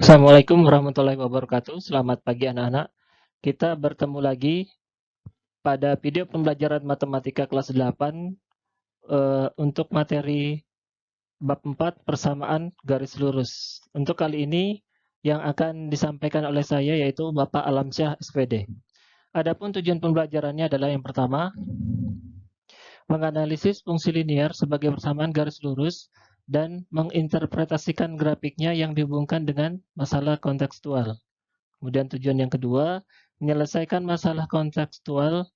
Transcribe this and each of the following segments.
Assalamualaikum warahmatullahi wabarakatuh. Selamat pagi anak-anak. Kita bertemu lagi pada video pembelajaran matematika kelas 8 untuk materi bab 4 persamaan garis lurus. Untuk kali ini yang akan disampaikan oleh saya yaitu Bapak Alamsyah SPD. Adapun tujuan pembelajarannya adalah yang pertama, menganalisis fungsi linier sebagai persamaan garis lurus dan menginterpretasikan grafiknya yang dihubungkan dengan masalah kontekstual. Kemudian tujuan yang kedua, menyelesaikan masalah kontekstual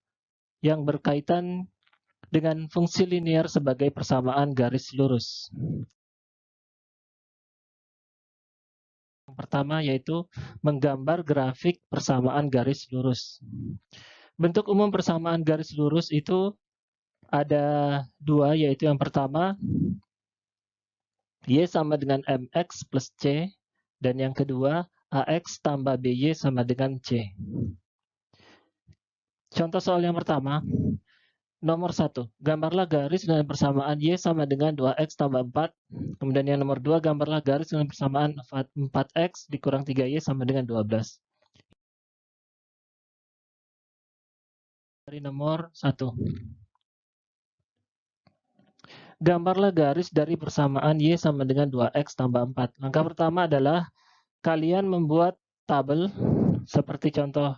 yang berkaitan dengan fungsi linier sebagai persamaan garis lurus. Yang pertama yaitu menggambar grafik persamaan garis lurus. Bentuk umum persamaan garis lurus itu ada dua, yaitu yang pertama, Y sama dengan MX plus C, dan yang kedua, AX tambah BY sama dengan C. Contoh soal yang pertama, nomor 1, gambarlah garis dengan persamaan Y sama dengan 2X tambah 4. Kemudian yang nomor 2, gambarlah garis dengan persamaan 4X dikurang 3Y sama dengan 12. Dari nomor 1. Gambarlah garis dari persamaan Y sama dengan 2X tambah 4. Langkah pertama adalah kalian membuat tabel seperti contoh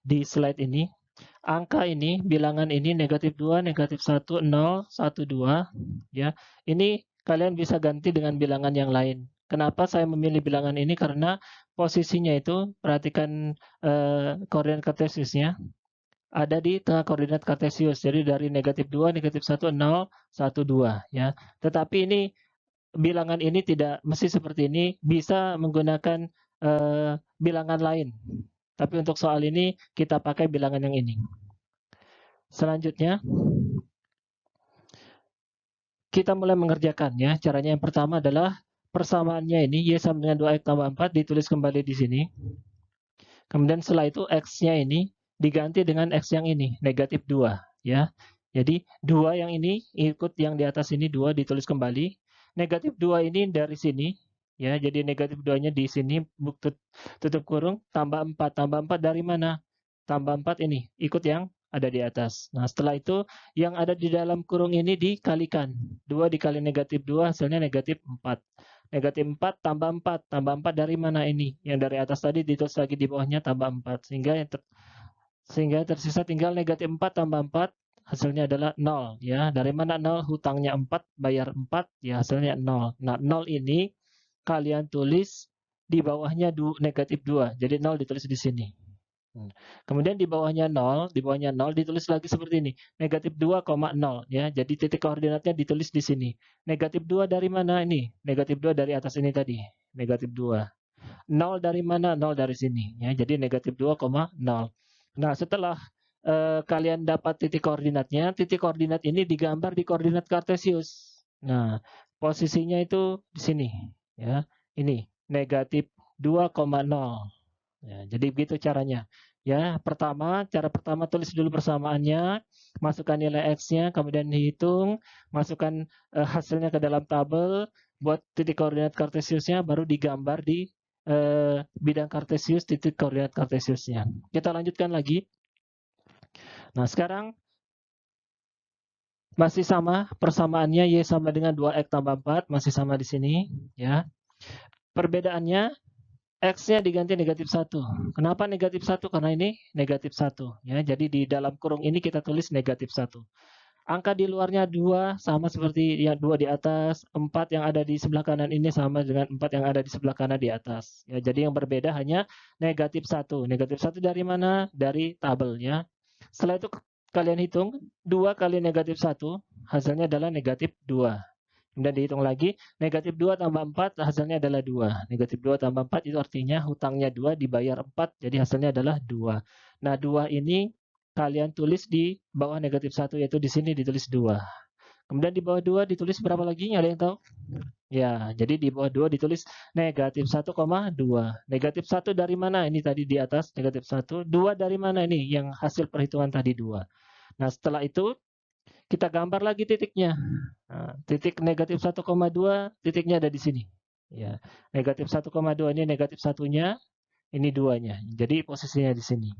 di slide ini. Angka ini, bilangan ini negatif 2, negatif 1, 0, 1, 2. Ya. Ini kalian bisa ganti dengan bilangan yang lain. Kenapa saya memilih bilangan ini? Karena posisinya itu, perhatikan koordinat kartesiusnya, ada di tengah koordinat kartesius. Jadi dari negatif 2, negatif 1, 0, 1, 2. Ya. Tetapi ini bilangan ini tidak mesti seperti ini, bisa menggunakan bilangan lain. Tapi untuk soal ini kita pakai bilangan yang ini. Selanjutnya, kita mulai mengerjakan ya. Caranya yang pertama adalah persamaannya ini Y sama dengan 2X tambah 4 ditulis kembali di sini. Kemudian setelah itu X-nya ini diganti dengan X yang ini, negatif 2 ya. Jadi 2 yang ini ikut yang di atas ini 2 ditulis kembali. Negatif 2 ini dari sini ya. Jadi negatif 2-nya di sini tutup kurung tambah 4. Tambah 4 dari mana? Tambah 4 ini ikut yang ada di atas. Nah, setelah itu yang ada di dalam kurung ini dikalikan. 2 dikali negatif 2 hasilnya negatif 4. Negatif 4 tambah 4. Tambah 4 dari mana ini? Yang dari atas tadi ditulis lagi di bawahnya tambah 4. Sehingga tersisa tinggal negatif 4 tambah 4. Hasilnya adalah 0. Ya. Dari mana 0? Hutangnya 4, bayar 4. Ya, hasilnya 0. Nah, 0 ini kalian tulis di bawahnya negatif 2. Jadi 0 ditulis di sini. Kemudian di bawahnya 0 ditulis lagi seperti ini, negatif 2,0 ya. Jadi titik koordinatnya ditulis di sini. Negatif 2 dari mana ini? Negatif 2 dari atas ini tadi, negatif 2. 0 dari mana? 0 dari sini ya. Jadi negatif 2,0. Nah, setelah kalian dapat titik koordinat ini digambar di koordinat kartesius. Nah, posisinya itu di sini ya. Ini negatif 2,0. Ya, jadi begitu caranya. Ya, cara pertama tulis dulu persamaannya, masukkan nilai X-nya, kemudian dihitung, masukkan hasilnya ke dalam tabel, buat titik koordinat kartesiusnya, baru digambar di bidang kartesius, titik koordinat kartesiusnya. Kita lanjutkan lagi. Nah, sekarang masih sama persamaannya Y sama dengan 2X tambah 4, masih sama di sini. Ya. Perbedaannya, X-nya diganti negatif 1. Kenapa negatif 1? Karena ini negatif 1. Ya, jadi di dalam kurung ini kita tulis negatif 1. Angka di luarnya 2 sama seperti yang 2 di atas. 4 yang ada di sebelah kanan ini sama dengan 4 yang ada di sebelah kanan di atas. Ya, jadi yang berbeda hanya negatif 1. Negatif 1 dari mana? Dari tabelnya. Setelah itu kalian hitung 2 kali negatif 1 hasilnya adalah negatif 2. Kemudian dihitung lagi, negatif 2 tambah 4 hasilnya adalah 2. Negatif 2 tambah 4 itu artinya hutangnya 2 dibayar 4, jadi hasilnya adalah 2. Nah, 2 ini kalian tulis di bawah negatif 1, yaitu di sini ditulis 2. Kemudian di bawah 2 ditulis berapa lagi? Ada yang tahu? Ya, jadi di bawah 2 ditulis negatif 1,2. Negatif 1 dari mana? Ini tadi di atas negatif 1. 2 dari mana ini? Yang hasil perhitungan tadi 2. Nah, setelah itu kita gambar lagi titiknya. Nah, titik negatif 1,2 titiknya ada di sini. Ya, negatif 1,2 ini negatif satunya, ini 2-nya. Jadi posisinya di sini.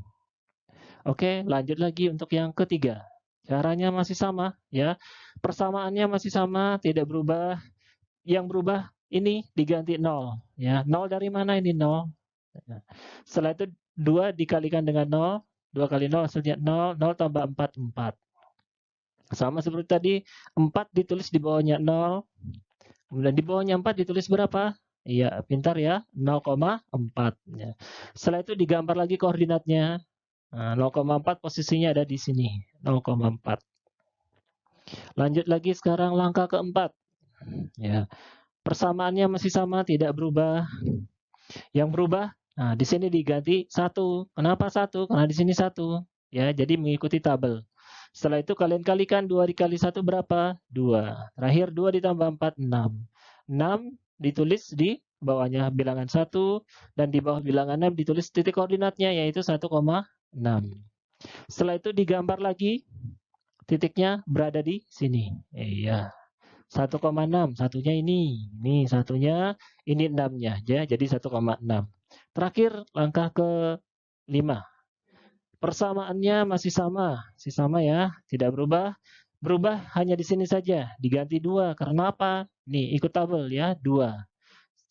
Oke, lanjut lagi untuk yang ketiga. Caranya masih sama, ya. Persamaannya masih sama, tidak berubah. Yang berubah ini diganti 0, ya. 0 dari mana ini 0? Nah, setelah itu 2 dikalikan dengan 0, 2 kali 0 hasilnya 0, 0 tambah 4, 4. Sama seperti tadi, 4 ditulis di bawahnya 0, kemudian di bawahnya 4 ditulis berapa? Iya, pintar ya, 0,4. Ya. Setelah itu digambar lagi koordinatnya. Nah, 0,4 posisinya ada di sini, 0,4. Lanjut lagi sekarang langkah keempat. Ya, persamaannya masih sama, tidak berubah. Yang berubah, nah di sini diganti 1. Kenapa 1? Karena di sini 1. Ya, jadi mengikuti tabel. Setelah itu kalian kalikan 2 dikali 1 berapa? 2. Terakhir 2 ditambah 4, 6. 6 ditulis di bawahnya bilangan 1 dan di bawah bilangan 6 ditulis titik koordinatnya yaitu 1,6. Setelah itu digambar lagi titiknya berada di sini. Iya. 1,6, satunya ini satunya, ini 6-nya, ya, jadi 1,6. Terakhir, langkah ke-5. Persamaannya masih sama ya, tidak berubah. Berubah hanya di sini saja, diganti 2. Karena apa? Nih, ikut tabel ya, 2.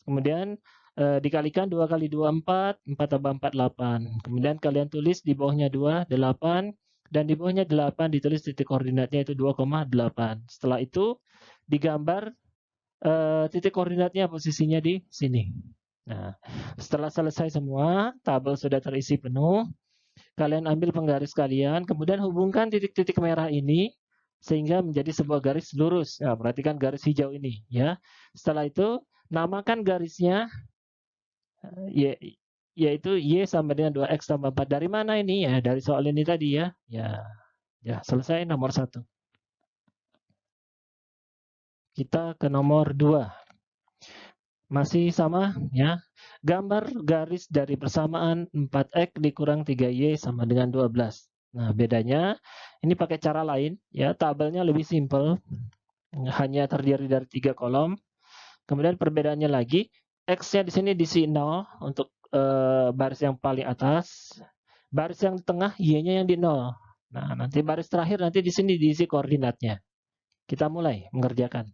Kemudian dikalikan 2 kali 2, 4, 4 tambah 4, 8. Kemudian kalian tulis di bawahnya 2, 8, dan di bawahnya 8 ditulis titik koordinatnya itu 2,8. Setelah itu digambar titik koordinatnya posisinya di sini. Nah, setelah selesai semua, tabel sudah terisi penuh, kalian ambil penggaris kalian, kemudian hubungkan titik-titik merah ini sehingga menjadi sebuah garis lurus. Nah, perhatikan garis hijau ini ya. Setelah itu namakan garisnya yaitu Y sama dengan 2X tambah 4. Dari mana ini? Ya, dari soal ini tadi ya. Ya, selesai nomor 1. Kita ke nomor 2. Masih sama ya. Gambar garis dari persamaan 4X dikurang 3Y sama dengan 12. Nah, bedanya ini pakai cara lain ya. Tabelnya lebih simpel. Hanya terdiri dari 3 kolom. Kemudian perbedaannya lagi, X-nya di sini diisi 0 untuk baris yang paling atas. Baris yang di tengah, Y-nya yang di 0. Nah, nanti baris terakhir nanti di sini diisi koordinatnya. Kita mulai mengerjakan.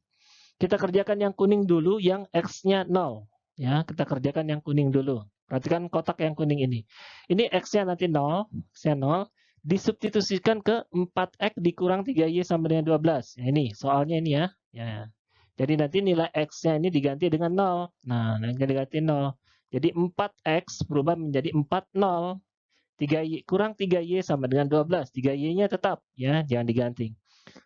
Kita kerjakan yang kuning dulu, yang X-nya 0. Ya, kita kerjakan yang kuning dulu. Perhatikan kotak yang kuning ini. Ini X-nya nanti 0, X-nya 0, disubstitusikan ke 4X dikurang 3Y sama dengan 12. Ya, ini soalnya ini ya. Ya. Jadi nanti nilai X-nya ini diganti dengan 0. Nah, nanti diganti 0. Jadi 4X berubah menjadi 40. 3Y kurang 3Y sama dengan 12. 3Y-nya tetap ya, jangan diganti.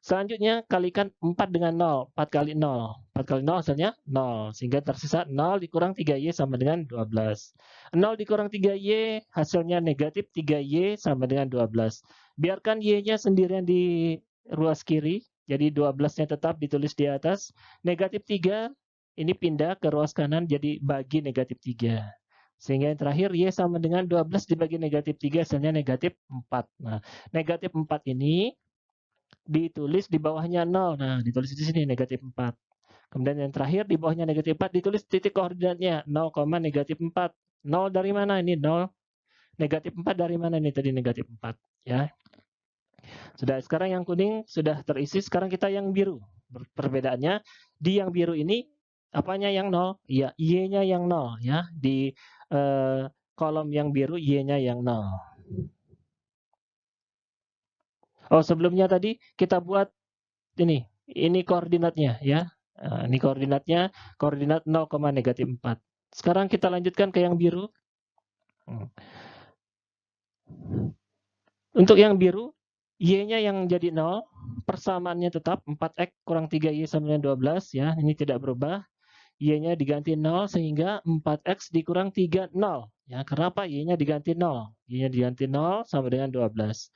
Selanjutnya kalikan 4 dengan 0. 4 kali 0. 4 kali 0 hasilnya 0. Sehingga tersisa 0 dikurang 3Y sama dengan 12. 0 dikurang 3Y hasilnya negatif 3Y sama dengan 12. Biarkan Y-nya sendirian di ruas kiri. Jadi 12-nya tetap ditulis di atas. Negatif 3 ini pindah ke ruas kanan jadi bagi negatif 3. Sehingga yang terakhir Y sama dengan 12 dibagi negatif 3 hasilnya negatif 4. Nah, negatif 4 ini ditulis di bawahnya 0. Nah, ditulis di sini negatif 4. Kemudian yang terakhir di bawahnya negatif 4 ditulis titik koordinatnya 0, negatif 4. 0 dari mana ini? 0. Negatif 4 dari mana ini tadi negatif 4? Ya. Sudah, sekarang yang kuning sudah terisi, sekarang kita yang biru. Perbedaannya di yang biru ini apanya yang 0? Ya, Y-nya yang 0 ya. Di kolom yang biru Y-nya yang 0. Oh, sebelumnya tadi kita buat ini koordinatnya ya. Ini koordinatnya, koordinat 0, negatif 4. Sekarang kita lanjutkan ke yang biru. Untuk yang biru, Y-nya yang jadi 0, persamaannya tetap 4X kurang 3Y sama dengan 12 ya. Ini tidak berubah. Y-nya diganti 0 sehingga 4X dikurang 3, 0. Ya, kenapa Y-nya diganti 0? Y-nya diganti 0 sama dengan 12.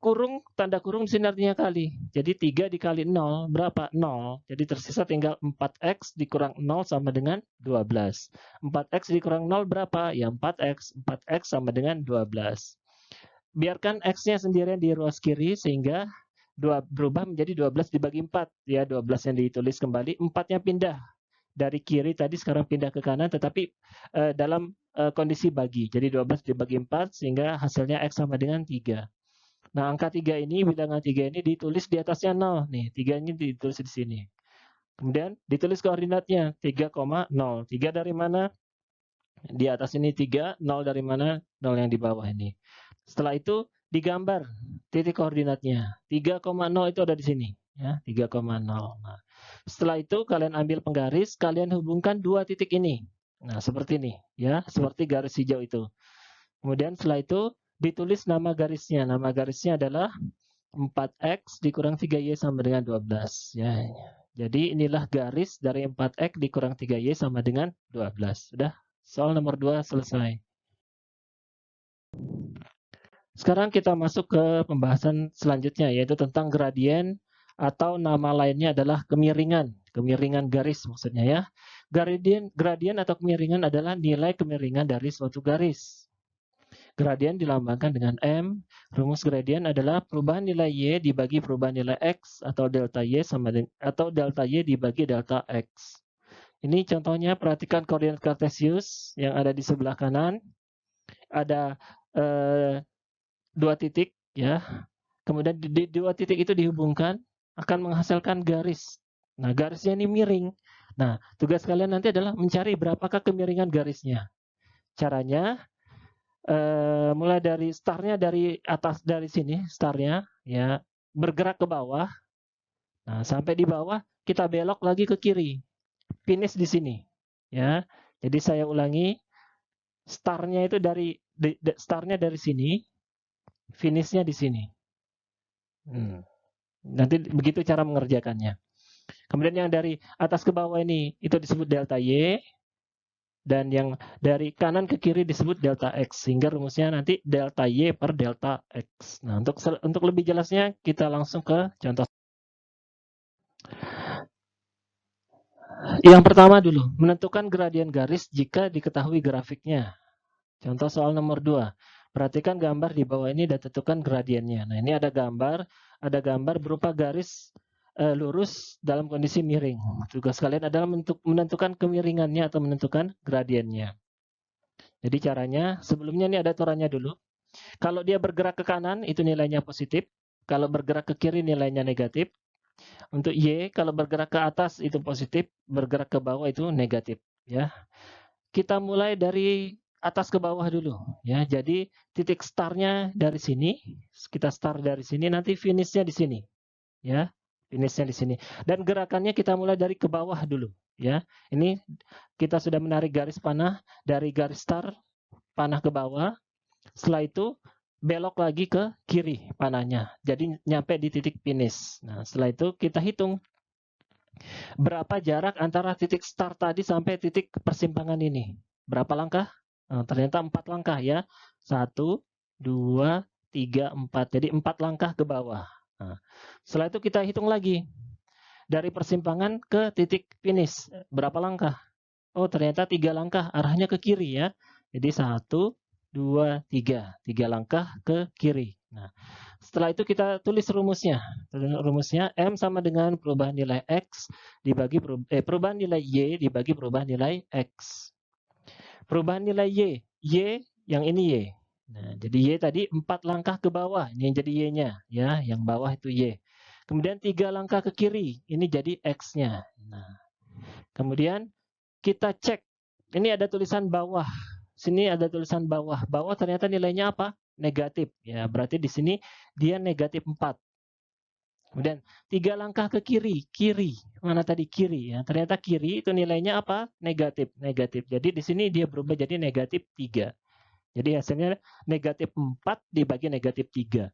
Kurung, tanda kurung di sini artinya kali. Jadi 3 dikali 0, berapa? 0. Jadi tersisa tinggal 4X dikurang 0 sama dengan 12. 4X dikurang 0 berapa? Ya 4X. 4X sama dengan 12. Biarkan X-nya sendirian di ruas kiri sehingga berubah menjadi 12 dibagi 4. Ya, 12 yang ditulis kembali, 4-nya pindah dari kiri tadi sekarang pindah ke kanan, tetapi dalam kondisi bagi. Jadi 12 dibagi 4 sehingga hasilnya X sama dengan 3. Nah, angka 3 ini, bilangan 3 ini ditulis di atasnya 0. Nih, 3 ini ditulis di sini. Kemudian ditulis koordinatnya 3,0. 3 dari mana? Di atas ini 3, 0 dari mana? 0 yang di bawah ini. Setelah itu digambar titik koordinatnya. 3,0 itu ada di sini. Ya, 3,0. Nah, setelah itu kalian ambil penggaris, kalian hubungkan dua titik ini. Nah, seperti ini. Ya, seperti garis hijau itu. Kemudian setelah itu ditulis nama garisnya. Nama garisnya adalah 4X dikurang 3Y sama dengan 12. Ya. Jadi inilah garis dari 4X dikurang 3Y sama dengan 12. Sudah? Soal nomor 2 selesai. Sekarang kita masuk ke pembahasan selanjutnya, yaitu tentang gradien atau nama lainnya adalah kemiringan. Kemiringan garis maksudnya ya. Gradien atau kemiringan adalah nilai kemiringan dari suatu garis. Gradien dilambangkan dengan M. Rumus gradien adalah perubahan nilai Y dibagi perubahan nilai X atau delta Y sama dengan, atau delta Y dibagi delta X. Ini contohnya, perhatikan koordinat Cartesius yang ada di sebelah kanan. Ada dua titik ya. Kemudian di dua titik itu dihubungkan akan menghasilkan garis. Nah, garisnya ini miring. Nah, tugas kalian nanti adalah mencari berapakah kemiringan garisnya. Caranya mulai dari startnya dari atas, dari sini startnya ya, bergerak ke bawah. Nah, sampai di bawah kita belok lagi ke kiri, finish di sini ya. Jadi saya ulangi, startnya itu startnya dari sini, finishnya di sini. Nanti begitu cara mengerjakannya. Kemudian yang dari atas ke bawah ini itu disebut delta Y. Dan yang dari kanan ke kiri disebut delta X. Sehingga rumusnya nanti delta Y per delta X. Nah, untuk lebih jelasnya kita langsung ke contoh. Yang pertama dulu, menentukan gradien garis jika diketahui grafiknya. Contoh soal nomor 2. Perhatikan gambar di bawah ini dan tentukan gradiennya. Nah, ini ada gambar berupa garis lurus dalam kondisi miring. Tugas kalian adalah menentukan kemiringannya atau menentukan gradiennya. Jadi caranya, sebelumnya ini ada aturannya dulu. Kalau dia bergerak ke kanan, itu nilainya positif. Kalau bergerak ke kiri, nilainya negatif. Untuk Y, kalau bergerak ke atas, itu positif. Bergerak ke bawah, itu negatif. Ya, kita mulai dari atas ke bawah dulu. Ya, jadi titik startnya dari sini. Kita start dari sini, nanti finishnya di sini. Ya, finishnya di sini. Dan gerakannya kita mulai dari ke bawah dulu. Ya, ini kita sudah menarik garis panah dari garis start, panah ke bawah. Setelah itu belok lagi ke kiri panahnya. Jadi nyampe di titik finish. Nah, setelah itu kita hitung berapa jarak antara titik start tadi sampai titik persimpangan ini. Berapa langkah? Nah, ternyata 4 langkah ya. 1, 2, 3, 4. Jadi 4 langkah ke bawah. Nah, setelah itu kita hitung lagi. Dari persimpangan ke titik finish. Berapa langkah? Oh, ternyata 3 langkah arahnya ke kiri ya. Jadi 1, 2, 3. 3 langkah ke kiri. Nah, setelah itu kita tulis rumusnya. Rumusnya M sama dengan perubahan nilai X dibagi perubahan nilai Y dibagi perubahan nilai X. Perubahan nilai Y. Y yang ini Y. Nah, jadi Y tadi 4 langkah ke bawah. Ini yang jadi Y-nya. Ya, yang bawah itu Y. Kemudian 3 langkah ke kiri. Ini jadi X-nya. Nah, kemudian kita cek. Ini ada tulisan bawah. Sini ada tulisan bawah. Bawah ternyata nilainya apa? Negatif. Ya, berarti di sini dia negatif 4. Kemudian 3 langkah ke kiri. Kiri. Mana tadi kiri ya? Ternyata kiri itu nilainya apa? Negatif. Negatif. Jadi di sini dia berubah jadi negatif 3. Jadi hasilnya negatif 4 dibagi negatif 3.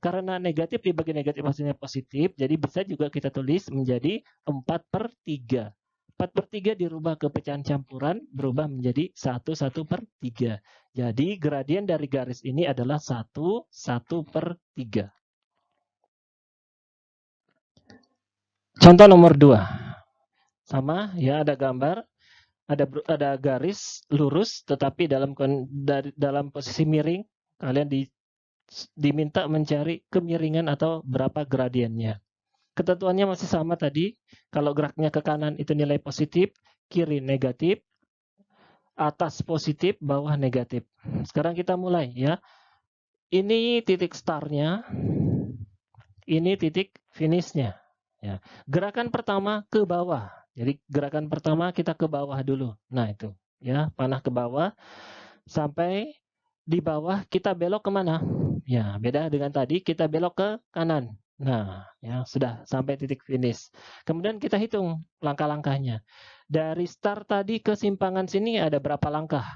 Karena negatif dibagi negatif hasilnya positif, jadi bisa juga kita tulis menjadi 4/3. 4/3 dirubah ke pecahan campuran, berubah menjadi 1/3. Jadi gradien dari garis ini adalah 1/3. Contoh nomor 2. Sama ya, ada gambar, ada garis lurus tetapi dalam posisi miring. Kalian diminta mencari kemiringan atau berapa gradiennya. Ketentuannya masih sama tadi. Kalau geraknya ke kanan itu nilai positif, kiri negatif, atas positif, bawah negatif. Sekarang kita mulai ya. Ini titik start-nya, ini titik finish-nya. Ya. Gerakan pertama ke bawah. Jadi gerakan pertama kita ke bawah dulu. Nah itu, ya panah ke bawah sampai di bawah kita belok kemana? Ya beda dengan tadi kita belok ke kanan. Nah ya sudah sampai titik finish. Kemudian kita hitung langkah-langkahnya. Dari start tadi ke simpangan sini ada berapa langkah?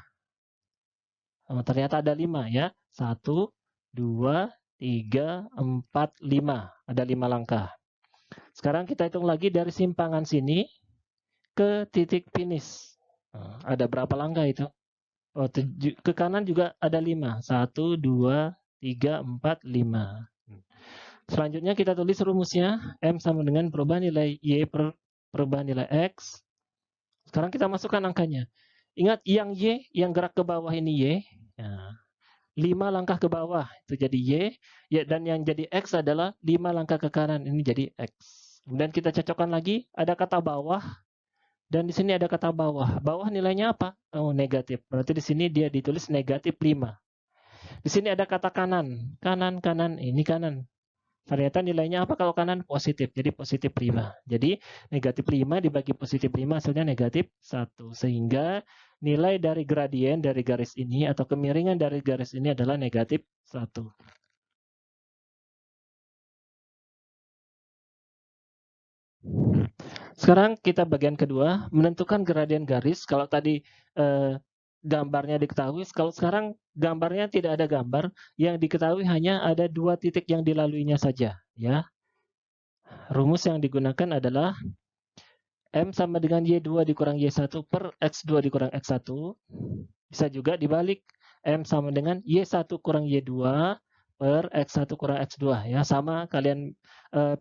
Oh, ternyata ada 5 ya. 1, 2, 3, 4, 5. Ada 5 langkah. Sekarang kita hitung lagi dari simpangan sini ke titik finish. Ada berapa langkah itu? Oh, ke kanan juga ada 5. 1, 2, 3, 4, 5. Selanjutnya kita tulis rumusnya. M sama dengan perubahan nilai Y per perubahan nilai X. Sekarang kita masukkan angkanya. Ingat yang Y, yang gerak ke bawah ini Y. Ya, 5 langkah ke bawah itu jadi Y, ya, dan yang jadi X adalah 5 langkah ke kanan, ini jadi X. Kemudian kita cocokkan lagi, ada kata bawah dan di sini ada kata bawah. Bawah nilainya apa? Oh, negatif. Berarti di sini dia ditulis negatif 5. Di sini ada kata kanan. Kanan, ini kanan. Ternyata nilainya apa kalau kanan? Positif. Jadi positif 5. Jadi negatif 5 dibagi positif 5 hasilnya negatif 1. Sehingga nilai dari gradien dari garis ini atau kemiringan dari garis ini adalah negatif 1. Sekarang kita bagian kedua, menentukan gradien garis. Kalau tadi gambarnya diketahui, kalau sekarang gambarnya tidak ada gambar, yang diketahui hanya ada 2 titik yang dilaluinya saja. Ya. Rumus yang digunakan adalah M sama dengan Y2 dikurang Y1 per X2 dikurang X1. Bisa juga dibalik. M sama dengan Y1 kurang Y2 per X1 kurang X2. Ya, sama, kalian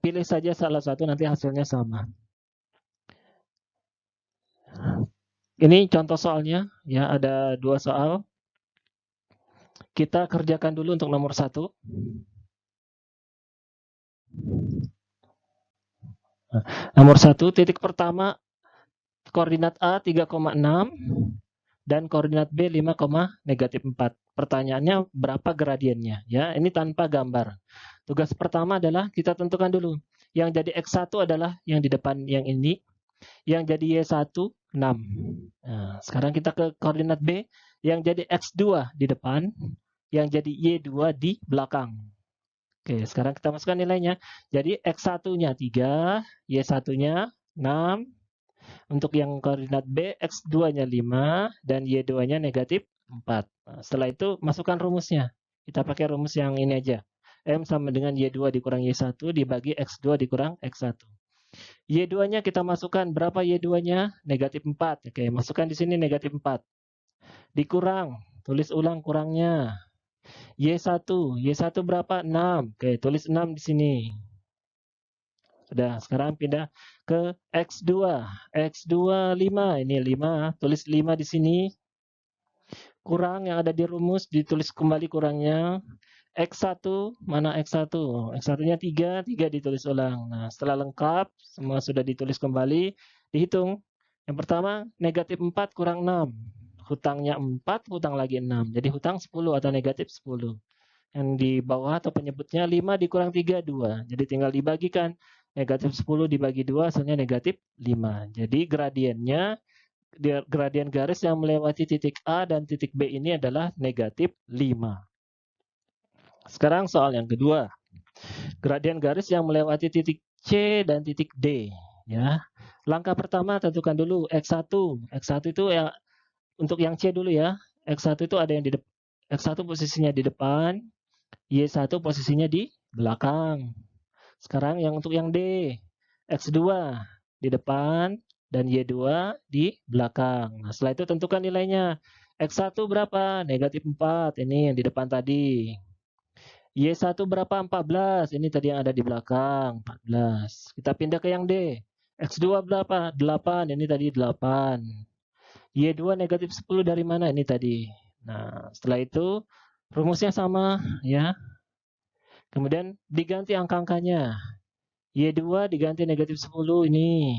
pilih saja salah satu, nanti hasilnya sama. Ini contoh soalnya, ya ada 2 soal. Kita kerjakan dulu untuk nomor 1. Nomor 1, titik pertama koordinat A 3,6 dan koordinat B 5, negatif 4. Pertanyaannya berapa gradiennya? Ya, ini tanpa gambar. Tugas pertama adalah kita tentukan dulu. Yang jadi X1 adalah yang di depan yang ini. Yang jadi Y1 6. Nah, sekarang kita ke koordinat B. Yang jadi X2 di depan, yang jadi Y2 di belakang. Oke, sekarang kita masukkan nilainya. Jadi X1-nya 3, Y1-nya 6. Untuk yang koordinat B, X2-nya 5, dan Y2-nya negatif 4. Nah, setelah itu, masukkan rumusnya. Kita pakai rumus yang ini aja. M sama dengan Y2 dikurang Y1 dibagi X2 dikurang X1. Y2-nya kita masukkan. Berapa Y2-nya? Negatif 4. Oke, masukkan di sini negatif 4. Dikurang. Tulis ulang kurangnya. Y1. Y1 berapa? 6. Oke, tulis 6 di sini. Sudah, sekarang pindah ke X2. X2 5. Ini 5. Tulis 5 di sini. Kurang yang ada di rumus, ditulis kembali kurangnya. X1, mana X1? X1-nya 3, 3 ditulis ulang. Nah, setelah lengkap, semua sudah ditulis kembali, dihitung. Yang pertama, negatif 4 kurang 6. Hutangnya 4, hutang lagi 6. Jadi hutang 10 atau negatif 10. Yang di bawah atau penyebutnya 5 dikurang 3, 2. Jadi tinggal dibagikan. Negatif 10 dibagi 2, hasilnya negatif 5. Jadi gradiennya, gradien garis yang melewati titik A dan titik B ini adalah negatif 5. Sekarang soal yang kedua. Gradien garis yang melewati titik C dan titik D. Ya. Langkah pertama tentukan dulu X1. X1 itu ya, untuk yang C dulu ya. X1 itu ada yang di depan. X1 posisinya di depan. Y1 posisinya di belakang. Sekarang yang untuk yang D. X2 di depan dan Y2 di belakang. Nah, setelah itu tentukan nilainya. X1 berapa? Negatif 4. Ini yang di depan tadi. Y1 berapa? 14. Ini tadi yang ada di belakang. 14. Kita pindah ke yang D. X2 berapa? 8. Ini tadi 8. Y2 negatif 10 dari mana? Ini tadi. Nah, setelah itu rumusnya sama ya. Kemudian diganti angka-angkanya. Y2 diganti negatif 10 ini.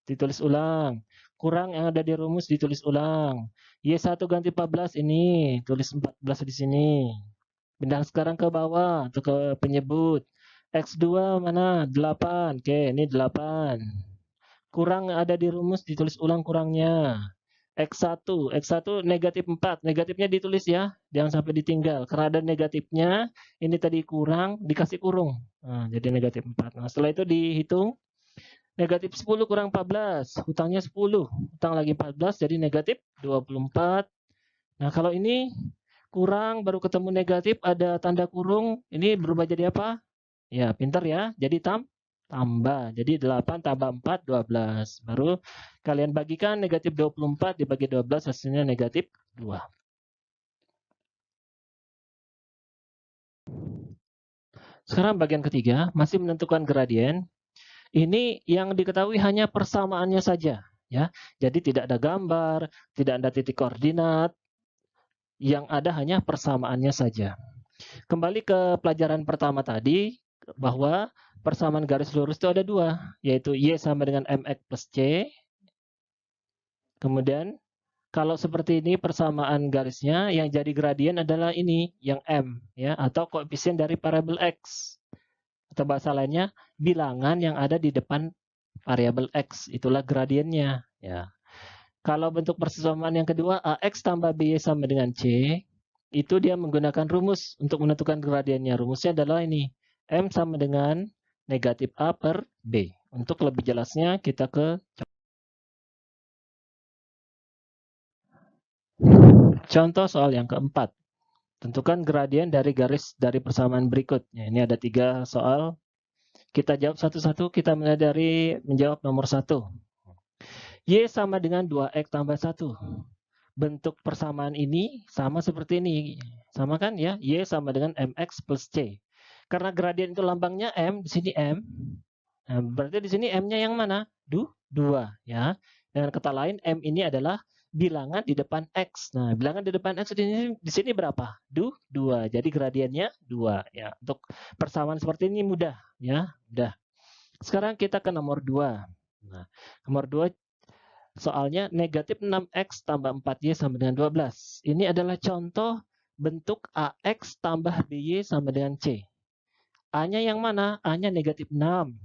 Ditulis ulang. Kurang yang ada di rumus ditulis ulang. Y1 ganti 14 ini. Tulis 14 di sini. Pindah sekarang ke bawah atau ke penyebut. X2 mana? 8. Oke, ini 8. Kurang yang ada di rumus ditulis ulang kurangnya. X1 negatif 4. Negatifnya ditulis ya. Jangan sampai ditinggal. Karena ada negatifnya. Ini tadi kurang, dikasih kurung. Nah, jadi negatif 4. Nah, setelah itu dihitung. Negatif 10 kurang 14. Hutangnya 10. Hutang lagi 14, jadi negatif 24. Nah, kalau ini kurang, baru ketemu negatif, ada tanda kurung. Ini berubah jadi apa? Ya, pintar ya. Jadi tambah. Jadi 8 tambah 4, 12. Baru kalian bagikan negatif 24 dibagi 12, hasilnya negatif 2. Sekarang bagian ketiga, masih menentukan gradien. Ini yang diketahui hanya persamaannya saja. Ya, jadi tidak ada gambar, tidak ada titik koordinat, yang ada hanya persamaannya saja. Kembali ke pelajaran pertama tadi, bahwa persamaan garis lurus itu ada dua, yaitu Y sama dengan MX plus C. Kemudian, kalau seperti ini persamaan garisnya, yang jadi gradien adalah ini, yang M, ya, atau koefisien dari variabel X. Atau bahasa lainnya, bilangan yang ada di depan variabel X. Itulah gradiennya. Ya. Kalau bentuk persamaan yang kedua, AX tambah BY sama dengan C, itu dia menggunakan rumus untuk menentukan gradiennya. Rumusnya adalah ini, M sama dengan negatif A per B. Untuk lebih jelasnya, kita ke contoh soal yang keempat. Tentukan gradien dari garis dari persamaan berikut. Ya, ini ada 3 soal. Kita jawab satu-satu. Kita mulai dari menjawab nomor 1. Y sama dengan 2X tambah 1. Bentuk persamaan ini sama seperti ini. Sama kan ya? Y sama dengan MX plus C. Karena gradien itu lambangnya M, di sini M. Nah, berarti di sini M-nya yang mana? 2 ya. Dengan kata lain, M ini adalah bilangan di depan X. Nah, bilangan di depan X di sini berapa? 2. Jadi gradiennya 2 ya. Untuk persamaan seperti ini mudah ya, mudah. Sekarang kita ke nomor 2. Nah, nomor 2 soalnya negatif 6X tambah 4Y sama dengan 12. Ini adalah contoh bentuk AX tambah BY sama dengan C. A-nya yang mana? A-nya negatif 6.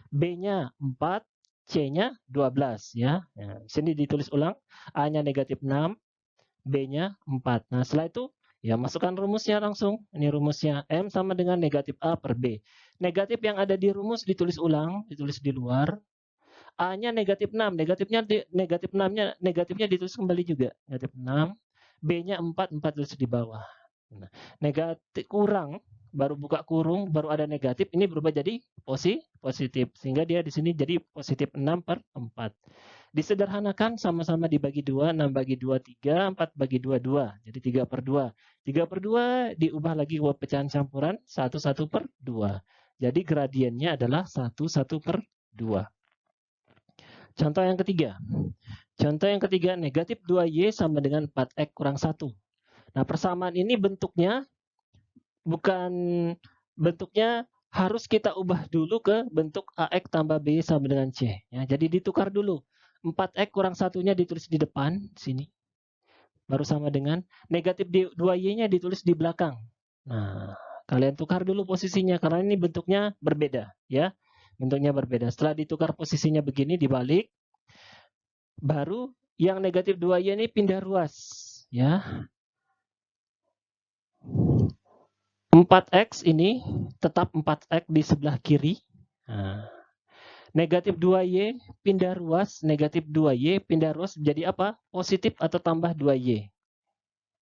B-nya 4. C-nya 12 ya. Nah, sini ditulis ulang, A-nya negatif 6, B-nya 4. Nah, setelah itu ya masukkan rumusnya langsung. Ini rumusnya, M sama dengan negatif A per B. Negatif yang ada di rumus ditulis ulang, ditulis di luar. A-nya negatif 6, negatifnya ditulis kembali juga, negatif 6. B-nya 4 tulis di bawah. Nah, negatif kurang, baru buka kurung, baru ada negatif, ini berubah jadi positif. Sehingga dia di sini jadi positif 6 per 4. Disederhanakan, sama-sama dibagi 2, 6 bagi 2, 3, 4 bagi 2, 2. Jadi 3 per 2. 3 per 2 diubah lagi ke pecahan campuran, 1 per 2. Jadi gradiennya adalah 1 per 2. Contoh yang ketiga. Contoh yang ketiga, negatif 2Y sama dengan 4X kurang 1. Nah, persamaan ini bentuknya harus kita ubah dulu ke bentuk AX tambah B sama dengan C. Ya, jadi ditukar dulu. 4X kurang 1-nya ditulis di depan, sini. Baru sama dengan negatif 2Y-nya ditulis di belakang. Nah, kalian tukar dulu posisinya, karena ini bentuknya berbeda. Ya, bentuknya berbeda. Setelah ditukar posisinya begini, dibalik. Baru yang negatif 2Y ini pindah ruas. Ya, 4X ini tetap 4X di sebelah kiri. Nah, negatif 2Y pindah ruas, negatif 2Y pindah ruas menjadi apa? Positif atau tambah 2Y.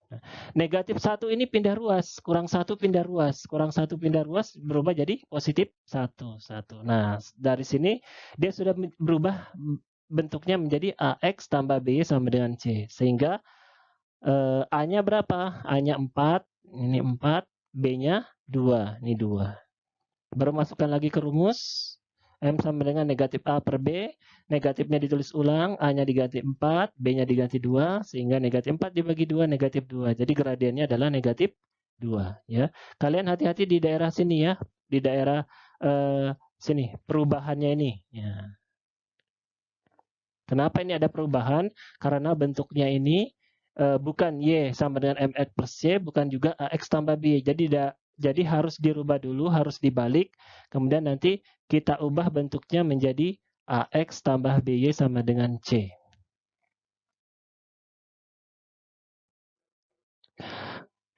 Nah, negatif 1 ini pindah ruas, kurang 1 pindah ruas, kurang 1 pindah ruas berubah jadi positif 1. Nah, dari sini dia sudah berubah bentuknya menjadi AX tambah BY sama dengan C. Sehingga A-nya berapa? A-nya 4, ini 4. B-nya 2, ini 2. Baru masukkan lagi ke rumus. M sama dengan negatif A per B. Negatifnya ditulis ulang, A-nya diganti 4, B-nya diganti 2, sehingga negatif 4 dibagi 2, negatif 2. Jadi gradiennya adalah negatif 2. Ya. Kalian hati-hati di daerah sini ya, di daerah sini, perubahannya ini. Ya. Kenapa ini ada perubahan? Karena bentuknya ini bukan Y sama dengan MX plus Y, bukan juga AX tambah B. Jadi harus dirubah dulu, harus dibalik. Kemudian nanti kita ubah bentuknya menjadi AX tambah BY sama dengan C.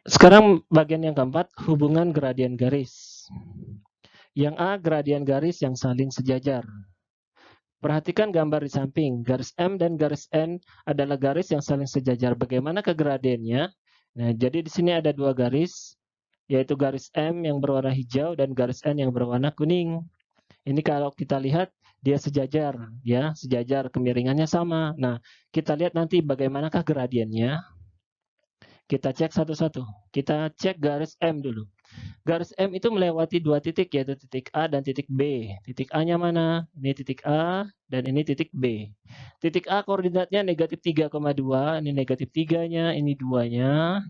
Sekarang bagian yang keempat, hubungan gradien garis. Yang A, gradien garis yang saling sejajar. Perhatikan gambar di samping. Garis M dan garis N adalah garis yang saling sejajar. Bagaimana ke gradiennya? Nah, jadi di sini ada dua garis, yaitu garis M yang berwarna hijau dan garis N yang berwarna kuning. Ini kalau kita lihat dia sejajar, ya, sejajar, kemiringannya sama. Nah, kita lihat nanti bagaimanakah gradiennya. Kita cek satu-satu. Kita cek garis M dulu. Garis M itu melewati dua titik, yaitu titik A dan titik B. Titik A-nya mana? Ini titik A dan ini titik B. Titik A koordinatnya negatif 3,2, ini negatif 3-nya, ini 2-nya.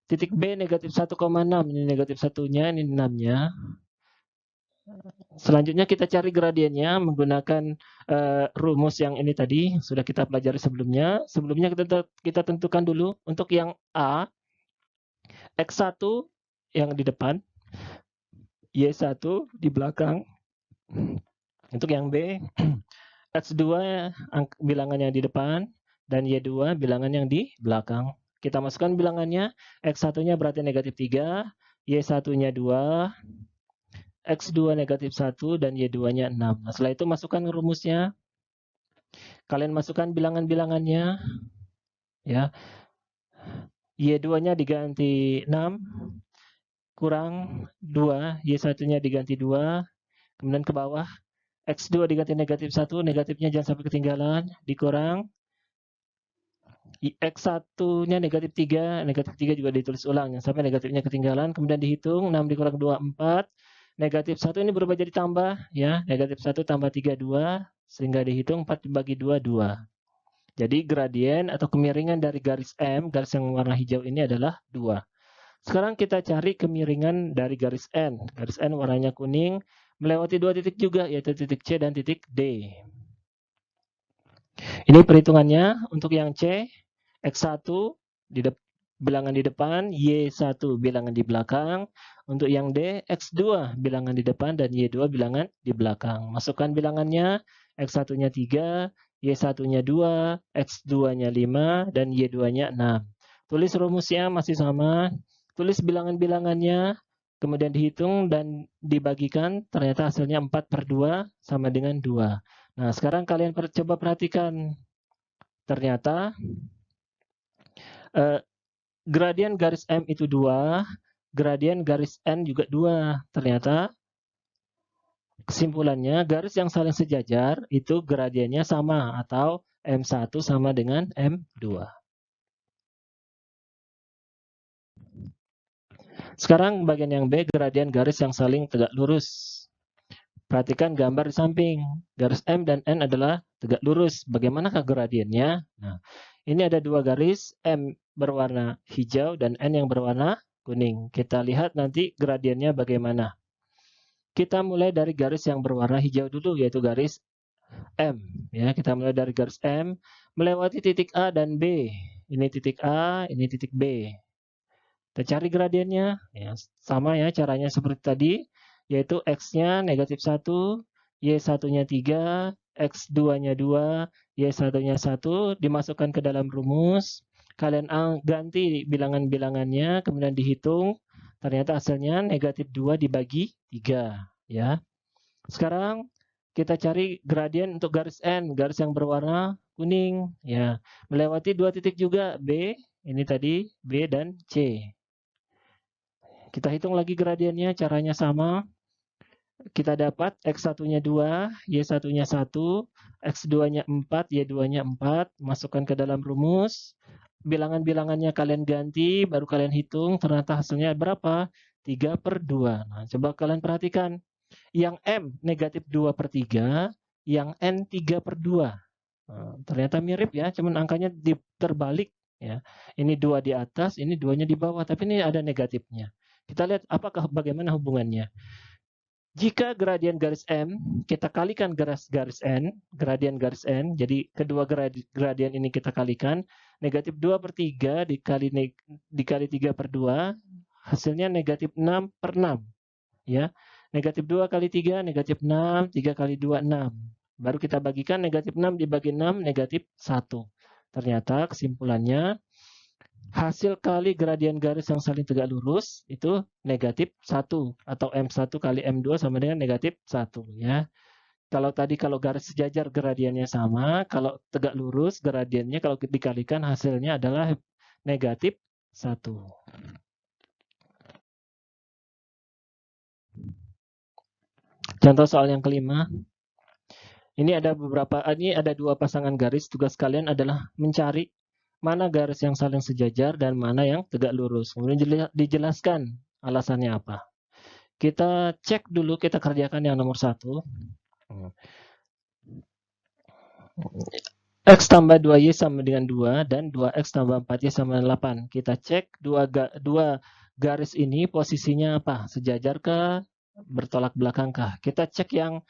Titik B negatif 1,6, ini negatif 1-nya, ini 6-nya. Selanjutnya kita cari gradiennya menggunakan rumus yang ini tadi, sudah kita pelajari sebelumnya. Sebelumnya kita tentukan dulu untuk yang A, X1 yang di depan, Y1 di belakang. Untuk yang B, X2 bilangannya di depan, dan Y2 bilangan yang di belakang. Kita masukkan bilangannya, X1-nya berarti negatif 3, Y1-nya 2, X2 negatif 1, dan Y2-nya 6. Nah, setelah itu masukkan rumusnya. Kalian masukkan bilangan-bilangannya. Ya. Y2-nya diganti 6, kurang 2, Y1-nya diganti 2, kemudian ke bawah, X2 diganti negatif 1, negatifnya jangan sampai ketinggalan, dikurang, X1-nya negatif 3, negatif 3 juga ditulis ulang, jangan sampai negatifnya ketinggalan, kemudian dihitung, 6 dikurang 2, 4, negatif 1 ini berubah jadi tambah, ya, negatif 1 tambah 3, 2, sehingga dihitung 4 dibagi 2, 2. Jadi gradien atau kemiringan dari garis M, garis yang warna hijau ini adalah 2. Sekarang kita cari kemiringan dari garis N. Garis N warnanya kuning, melewati dua titik juga, yaitu titik C dan titik D. Ini perhitungannya untuk yang C, X1 bilangan di depan, Y1 bilangan di belakang. Untuk yang D, X2 bilangan di depan dan Y2 bilangan di belakang. Masukkan bilangannya, X1-nya 3, Y1-nya 2, X2-nya 5, dan Y2-nya 6. Tulis rumusnya masih sama, tulis bilangan-bilangannya, kemudian dihitung dan dibagikan, ternyata hasilnya 4/2 sama dengan 2. Nah, sekarang kalian coba perhatikan. Ternyata gradien garis M itu 2, gradien garis N juga 2. Ternyata kesimpulannya garis yang saling sejajar itu gradiennya sama atau M1 sama dengan M2. Sekarang bagian yang B, gradien garis yang saling tegak lurus. Perhatikan gambar di samping. Garis M dan N adalah tegak lurus. Bagaimanakah gradiennya? Nah, ini ada dua garis, M berwarna hijau dan N yang berwarna kuning. Kita lihat nanti gradiennya bagaimana. Kita mulai dari garis yang berwarna hijau dulu, yaitu garis M. Ya, kita mulai dari garis M, melewati titik A dan B. Ini titik A, ini titik B. Kita cari gradiennya. Ya, sama ya caranya seperti tadi, yaitu X-nya negatif 1, Y1-nya 3, X2-nya 2, Y1-nya 1, dimasukkan ke dalam rumus. Kalian ganti bilangan-bilangannya, kemudian dihitung. Ternyata hasilnya negatif 2 dibagi 3. Ya. Sekarang kita cari gradien untuk garis N, garis yang berwarna kuning. Ya. Melewati dua titik juga, B, ini tadi, B dan C. Kita hitung lagi gradiennya, caranya sama. Kita dapat X1-nya 2, Y1-nya 1, X2-nya 4, Y2-nya 4. Masukkan ke dalam rumus. Bilangan-bilangannya kalian ganti, baru kalian hitung. Ternyata hasilnya berapa? 3/2. Nah, coba kalian perhatikan. Yang M negatif 2/3, yang N 3/2. Nah, ternyata mirip ya, cuman angkanya terbalik. Ya. Ini 2 di atas, ini 2-nya di bawah. Tapi ini ada negatifnya. Kita lihat apakah bagaimana hubungannya. Jika gradien garis M, kita kalikan garis N, gradien garis N, jadi kedua gradien ini kita kalikan, negatif 2/3 dikali 3/2, hasilnya negatif 6/6. Ya, negatif 2 kali 3, negatif 6, 3 kali 2, 6. Baru kita bagikan negatif 6 dibagi 6, negatif 1. Ternyata kesimpulannya, hasil kali gradien garis yang saling tegak lurus itu negatif 1 atau M1 kali M2 sama dengan negatif 1 ya. Kalau garis sejajar gradiennya sama, kalau tegak lurus gradiennya kalau dikalikan hasilnya adalah negatif 1. Contoh soal yang kelima. Ini ada dua pasangan garis, tugas kalian adalah mencari mana garis yang saling sejajar dan mana yang tegak lurus. Kemudian dijelaskan alasannya apa. Kita cek dulu, kita kerjakan yang nomor 1. X tambah 2Y sama dengan 2 dan 2X tambah 4Y sama dengan 8. Kita cek dua garis ini posisinya apa? Sejajar kah? Bertolak belakang kah? Kita cek yang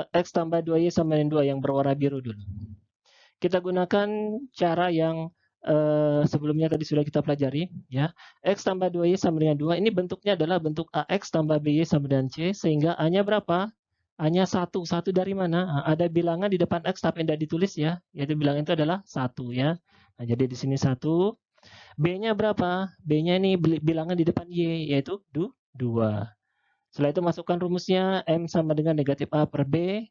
X tambah 2Y sama dengan 2 yang berwarna biru dulu. Kita gunakan cara yang sebelumnya tadi sudah kita pelajari ya. X tambah 2Y sama dengan 2 ini bentuknya adalah bentuk AX tambah BY sama dengan C, sehingga A-nya berapa? A-nya 1. 1 dari mana? Ada bilangan di depan X tapi tidak ditulis ya, yaitu bilangan itu adalah 1 ya. Nah, jadi di sini 1. B-nya berapa? B-nya ini bilangan di depan Y, yaitu 2. Setelah itu masukkan rumusnya, M sama dengan negatif A per B.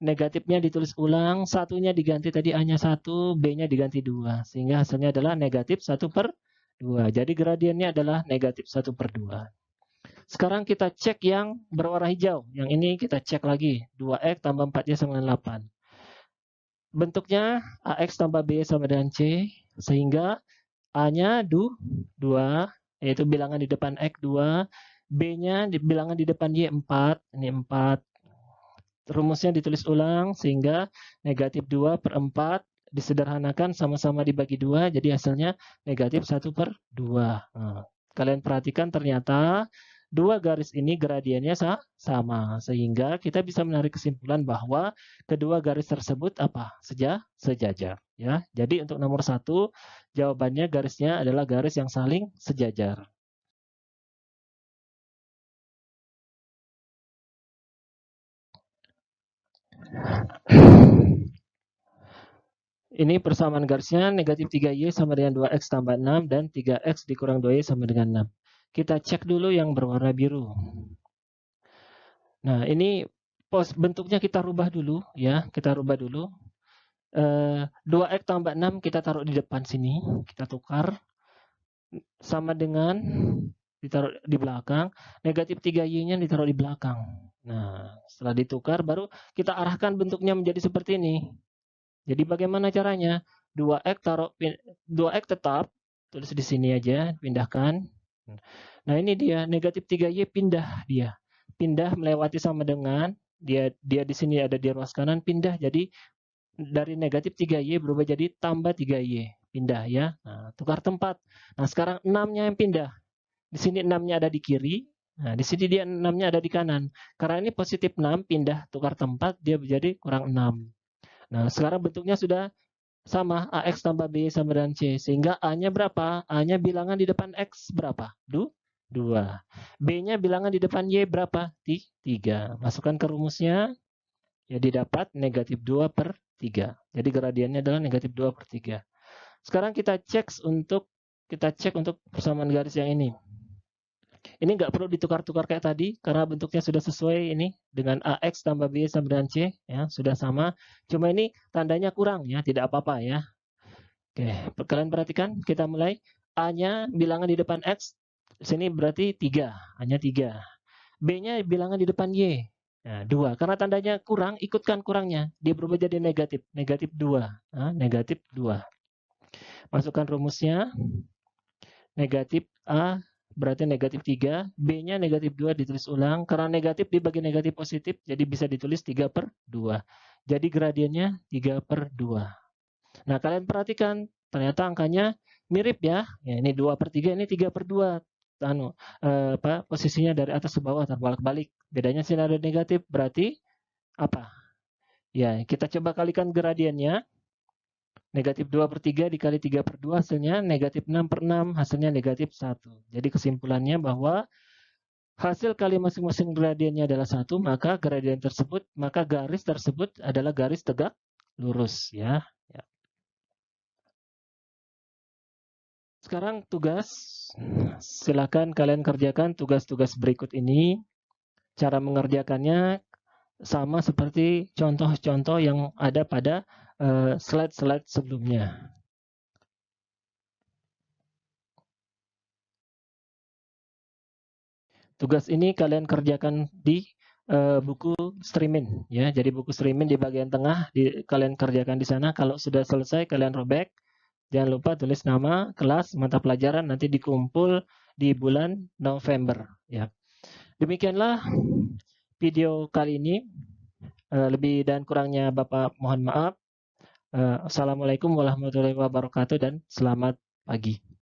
Negatifnya ditulis ulang, satunya diganti tadi A-nya 1, B-nya diganti 2. Sehingga hasilnya adalah negatif 1/2. Jadi gradiennya adalah negatif 1/2. Sekarang kita cek yang berwarna hijau. Yang ini kita cek lagi. 2X tambah 4Y sama dengan 8. Bentuknya AX tambah B sama dengan C. Sehingga A-nya 2, yaitu bilangan di depan X 2. B-nya bilangan di depan Y 4. Ini 4. Rumusnya ditulis ulang sehingga negatif 2/4 disederhanakan sama-sama dibagi 2, jadi hasilnya negatif 1/2. Nah, kalian perhatikan ternyata dua garis ini gradiennya sama, sehingga kita bisa menarik kesimpulan bahwa kedua garis tersebut apa? Sejajar. Ya. Jadi untuk nomor 1 jawabannya garisnya adalah garis yang saling sejajar. Ini persamaan garisnya negatif 3Y sama dengan 2X tambah 6 dan 3X dikurang 2Y sama dengan 6. Kita cek dulu yang berwarna biru. Nah, ini bentuknya kita rubah dulu ya, kita rubah dulu. 2X tambah 6 kita taruh di depan sini, kita tukar. Sama dengan ditaruh di belakang, negatif 3Y-nya ditaruh di belakang. Nah, setelah ditukar baru kita arahkan bentuknya menjadi seperti ini. Jadi bagaimana caranya? 2X tetap, tulis di sini aja, pindahkan. Nah, ini dia, negatif 3Y pindah dia. Pindah melewati sama dengan, dia di sini ada di ruas kanan, pindah jadi dari negatif 3Y berubah jadi tambah 3Y. Pindah ya. Nah, tukar tempat. Nah, sekarang 6-nya yang pindah. Di sini 6-nya ada di kiri. Nah, di sini dia 6-nya ada di kanan. Karena ini positif 6, pindah tukar tempat, dia menjadi kurang 6. Nah, sekarang bentuknya sudah sama, AX tambah B sama dengan C. Sehingga A-nya berapa? A-nya bilangan di depan X berapa? 2. B-nya bilangan di depan Y berapa? 3. Masukkan ke rumusnya, ya didapat negatif 2/3. Jadi gradiennya adalah negatif 2/3. Sekarang kita cek untuk persamaan garis yang ini. Ini nggak perlu ditukar-tukar kayak tadi karena bentuknya sudah sesuai ini dengan AX tambah B sama dengan C ya, sudah sama. Cuma ini tandanya kurang ya, tidak apa-apa ya. Oke, kalian perhatikan, kita mulai. A-nya bilangan di depan X, sini berarti 3, A-nya 3. B-nya bilangan di depan Y, nah, 2. Karena tandanya kurang, ikutkan kurangnya. Dia berubah jadi negatif, negatif 2. Nah, negatif 2. Masukkan rumusnya, negatif A berarti negatif 3, B-nya negatif 2 ditulis ulang. Karena negatif dibagi negatif positif, jadi bisa ditulis 3/2. Jadi gradiennya 3/2. Nah, kalian perhatikan, ternyata angkanya mirip ya. Ya, ini 2/3, ini 3/2. posisinya dari atas ke bawah terbolak-balik. Bedanya sinar negatif berarti apa? Ya, kita coba kalikan gradiennya. Negatif 2/3 dikali 3/2 hasilnya negatif 6/6, hasilnya negatif 1. Jadi kesimpulannya bahwa hasil kali masing-masing gradiennya adalah 1, maka garis tersebut adalah garis tegak lurus ya. Sekarang tugas, silakan kalian kerjakan tugas-tugas berikut ini. Cara mengerjakannya sama seperti contoh-contoh yang ada pada slide-slide sebelumnya. Tugas ini kalian kerjakan di buku streaming ya. Jadi buku streaming di bagian tengah kalian kerjakan di sana. Kalau sudah selesai kalian robek. Jangan lupa tulis nama, kelas, mata pelajaran nanti dikumpul di bulan November ya. Demikianlah video kali ini. Lebih dan kurangnya Bapak mohon maaf. Assalamualaikum warahmatullahi wabarakatuh dan selamat pagi.